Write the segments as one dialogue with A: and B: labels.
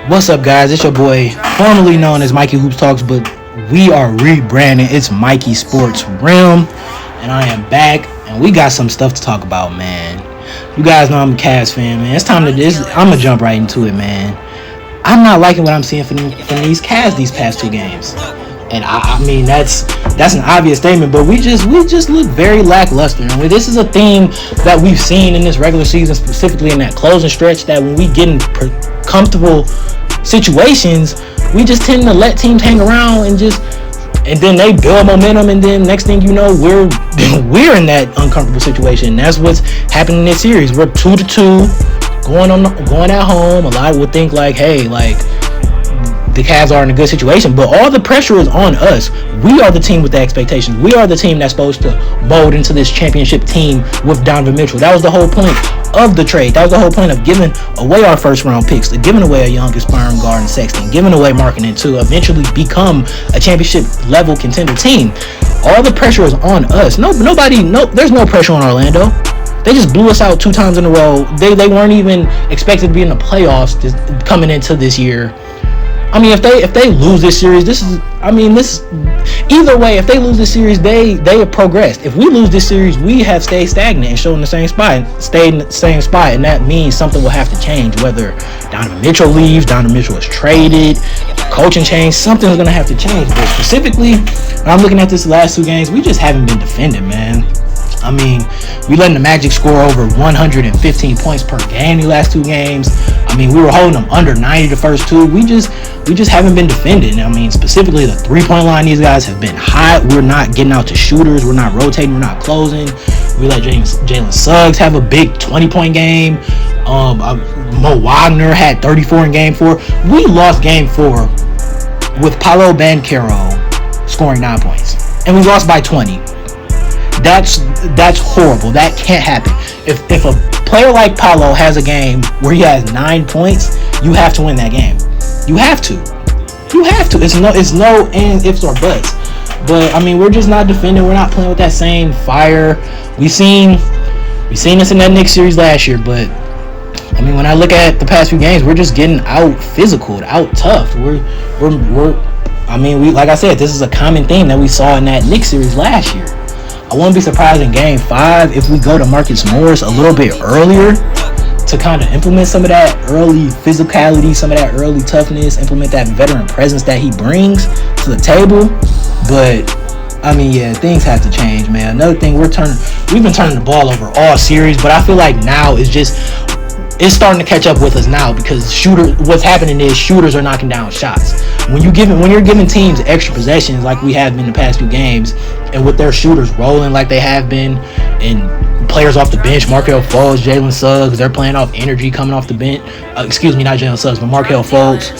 A: What's up, guys? It's your boy, formerly known as Mikey Hoops Talks, but we are rebranding. It's Mikey Sports Realm, and I am back, and we got some stuff to talk about, man. You guys know I'm a Cavs fan, man. It's time to I'm gonna jump right into it, man. I'm not liking what I'm seeing from these Cavs these past two games, and I mean that's an obvious statement, but we just look very lackluster. And this is a theme that we've seen in this regular season, specifically in that closing stretch, that when we get in comfortable situations, we just tend to let teams hang around and then they build momentum, and then next thing you know, we're in that uncomfortable situation. That's what's happening in this series. We're 2-2, going at home. A lot would think like, hey, like the Cavs are in a good situation, but all the pressure is on us. We are the team with the expectations. We are the team that's supposed to mold into this championship team with Donovan Mitchell. That was the whole point of the trade. That was the whole point of giving away our first round picks, to giving away a young aspiring guard in Sexton, giving away marketing to eventually become a championship level contender team. All the pressure is on us. There's no pressure on Orlando. They just blew us out 2 times in a row. They weren't even expected to be in the playoffs coming into this year. I mean, if they lose this series, either way, if they lose this series, they have progressed. If we lose this series, we have stayed stagnant and stayed in the same spot, and that means something will have to change. Whether Donovan Mitchell leaves, Donovan Mitchell is traded, coaching change, something's gonna have to change. But specifically, when I'm looking at this last 2 games, we just haven't been defending, man. I mean, we letting the Magic score over 115 points per game the last 2 games. I mean, we were holding them under 90 the first 2. We just haven't been defending. I mean, specifically the 3-point line, these guys have been hot. We're not getting out to shooters. We're not rotating. We're not closing. We let Jalen Suggs have a big 20-point game. Mo Wagner had 34 in game 4. We lost game 4 with Paolo Banchero scoring 9 points, and we lost by 20. That's horrible. That can't happen. If a player like Paolo has a game where he has 9 points, you have to win that game. You have to. It's no ifs or buts. But I mean, we're just not defending. We're not playing with that same fire. We seen this in that Knicks series last year. But I mean, when I look at the past few games, we're just getting out physical, out tough. Like I said, this is a common theme that we saw in that Knicks series last year. I wouldn't be surprised in game 5 if we go to Marcus Morris a little bit earlier to kind of implement some of that early physicality, some of that early toughness, implement that veteran presence that he brings to the table. But I mean, yeah, things have to change, man. Another thing, we've been turning the ball over all series, but I feel like now it's starting to catch up with us now, because what's happening is shooters are knocking down shots. When you're giving teams extra possessions like we have been the past few games, and with their shooters rolling like they have been, and players off the bench, Markelle Fultz, Jalen Suggs, they're playing off energy coming off the bench. Not Jalen Suggs, but Markelle Fultz,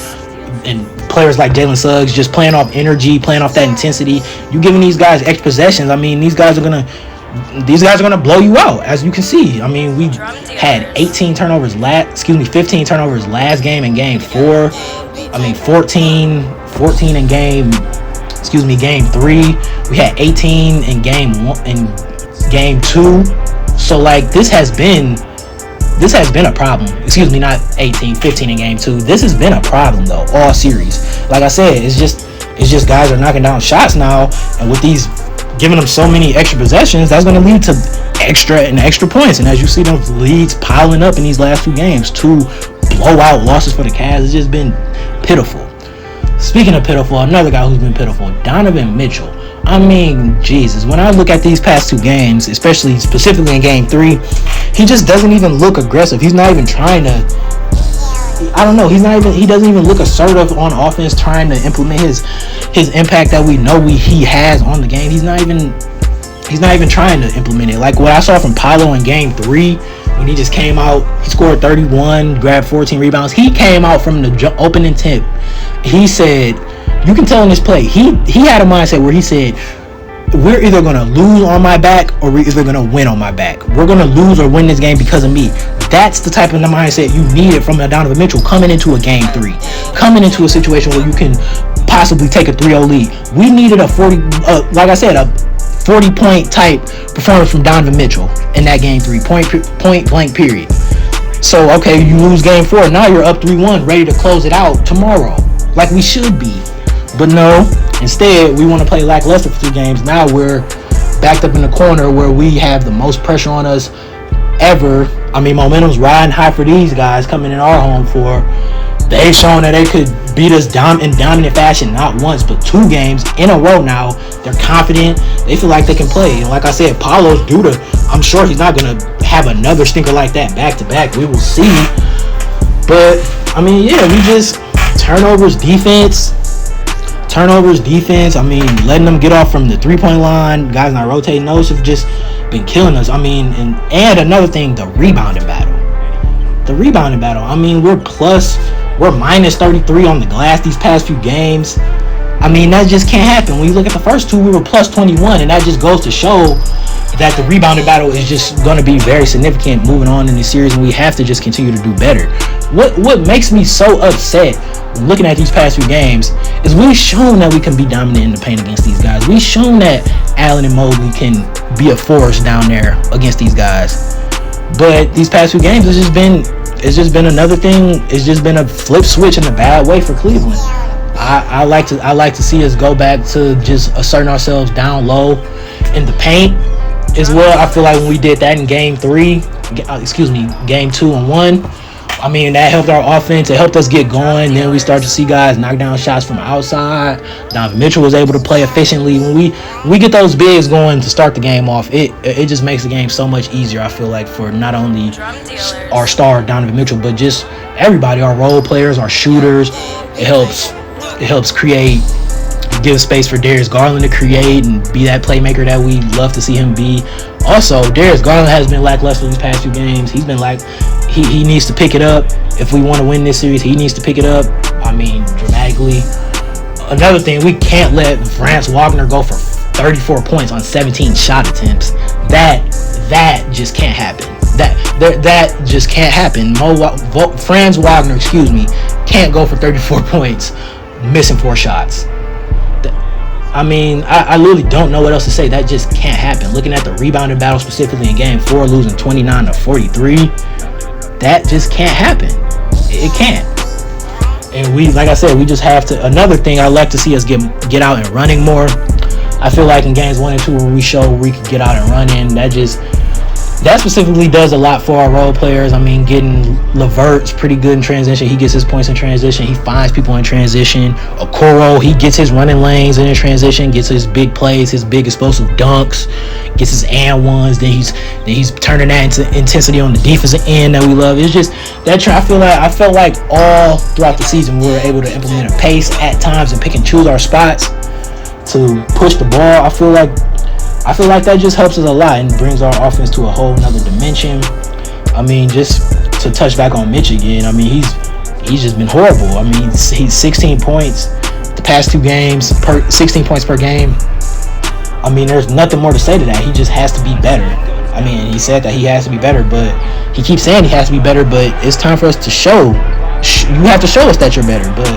A: and players like Jalen Suggs just playing off energy, playing off that intensity. You giving these guys extra possessions. I mean, these guys are gonna blow you out, as you can see. I mean, we had 15 turnovers last game in game 4. I mean, 14 in game 3. We had 18 in game 2. So like, this has been a problem. Not 18, 15 in game 2. This has been a problem though, all series. Like I said, it's just guys are knocking down shots now, and with these giving them so many extra possessions, that's going to lead to extra points. And as you see those leads piling up in these last 2 games, 2 blowout losses for the Cavs, it's just been pitiful. Speaking of pitiful, another guy who's been pitiful, Donovan Mitchell. I mean, Jesus, when I look at these past 2 games, specifically in game 3, he just doesn't even look aggressive. He's not even trying to, he doesn't even look assertive on offense, trying to implement his impact that we know he has on the game. He's not even trying to implement it. Like what I saw from Paolo in game 3, when he just came out, he scored 31, grabbed 14 rebounds. He came out from the opening tip. He said, you can tell in this play, he had a mindset where he said, we're either going to lose on my back or we're either going to win on my back. We're going to lose or win this game because of me. That's the type of mindset you needed from Donovan Mitchell coming into a game 3, coming into a situation where you can possibly take a 3-0 lead. We needed a 40-point type performance from Donovan Mitchell in that game 3, point blank period. So, okay, you lose game 4. Now you're up 3-1, ready to close it out tomorrow, like we should be. But no, instead, we want to play lackluster for 2 games. Now we're backed up in the corner where we have the most pressure on us ever. I mean, momentum's riding high for these guys coming in our home floor. They've shown that they could beat us in dominant fashion, not once, but 2 games in a row now. They're confident. They feel like they can play. And like I said, Paulo's due to, I'm sure he's not going to have another stinker like that back to back. We will see. But, I mean, yeah, we just turnovers, defense. I mean, letting them get off from the 3-point line. Guys not rotating. Those have just been killing us. I mean, and another thing, the rebounding battle. I mean, we're minus 33 on the glass these past few games. I mean, that just can't happen. When you look at the first 2, we were plus 21, and that just goes to show that the rebounding battle is just going to be very significant moving on in the series, and we have to just continue to do better. What makes me so upset looking at these past few games is we've shown that we can be dominant in the paint against these guys. We've shown that Allen and Mobley can be a force down there against these guys. But these past few games, it's just been another thing. It's just been a flip switch in a bad way for Cleveland. I like to see us go back to just asserting ourselves down low in the paint as well. I feel like when we did that in game 2 and 1, I mean, that helped our offense. It helped us get going. Then we start to see guys knock down shots from outside. Donovan Mitchell was able to play efficiently. When we get those bigs going to start the game off, it just makes the game so much easier, I feel like, for not only our star, Donovan Mitchell, but just everybody, our role players, our shooters. It helps create, give space for Darius Garland to create and be that playmaker that we love to see him be. Also, Darius Garland has been lackluster these past few games. He's been he needs to pick it up. If we want to win this series, he needs to pick it up. I mean, dramatically. Another thing, we can't let Franz Wagner go for 34 points on 17 shot attempts. That just can't happen. That just can't happen. Franz Wagner, can't go for 34 points, missing 4 shots. I mean, I literally don't know what else to say. That just can't happen. Looking at the rebounding battle specifically in game 4, losing 29-43, that just can't happen. It can't. And we, like I said, we just have to. Another thing, I like to see us get out and running more. I feel like in games 1 and 2 where we show we can get out and running, that specifically does a lot for our role players. I mean, getting LeVert's pretty good in transition. He gets his points in transition. He finds people in transition. Okoro, he gets his running lanes in transition, gets his big plays, his big explosive dunks, gets his and ones. Then he's turning that into intensity on the defensive end that we love. It's just that I felt like all throughout the season we were able to implement a pace at times and pick and choose our spots to push the ball. I feel like that just helps us a lot and brings our offense to a whole nother dimension. I mean, just to touch back on Mitch again, I mean, he's just been horrible. I mean, he's 16 points the past 2 games, 16 points per game. I mean, there's nothing more to say to that. He just has to be better. I mean, he said that he has to be better, but he keeps saying he has to be better, but it's time for us to show. You have to show us that you're better, but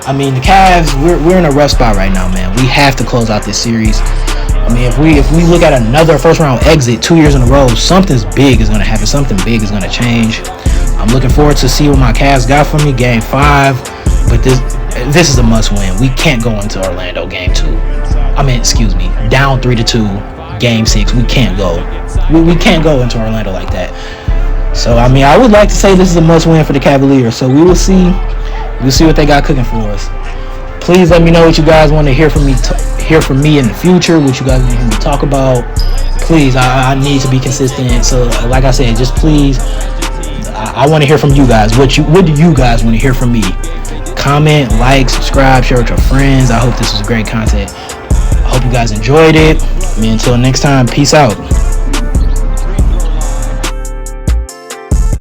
A: I mean, the Cavs, we're in a rough spot right now, man. We have to close out this series. I mean, if we look at another first round exit 2 years in a row, something's big is going to happen. Something big is going to change. I'm looking forward to see what my Cavs got for me game 5. But this is a must win. We can't go into Orlando game 2. Down 3-2 game 6. We can't go. We can't go into Orlando like that. So, I mean, I would like to say this is a must win for the Cavaliers. So we will see. We'll see what they got cooking for us. Please let me know what you guys want to hear from me in the future, what you guys want to hear me talk about. Please, I need to be consistent. So, like I said, just please, I want to hear from you guys. What do you guys want to hear from me? Comment, like, subscribe, share with your friends. I hope this was great content. I hope you guys enjoyed it. I mean, until next time, peace out.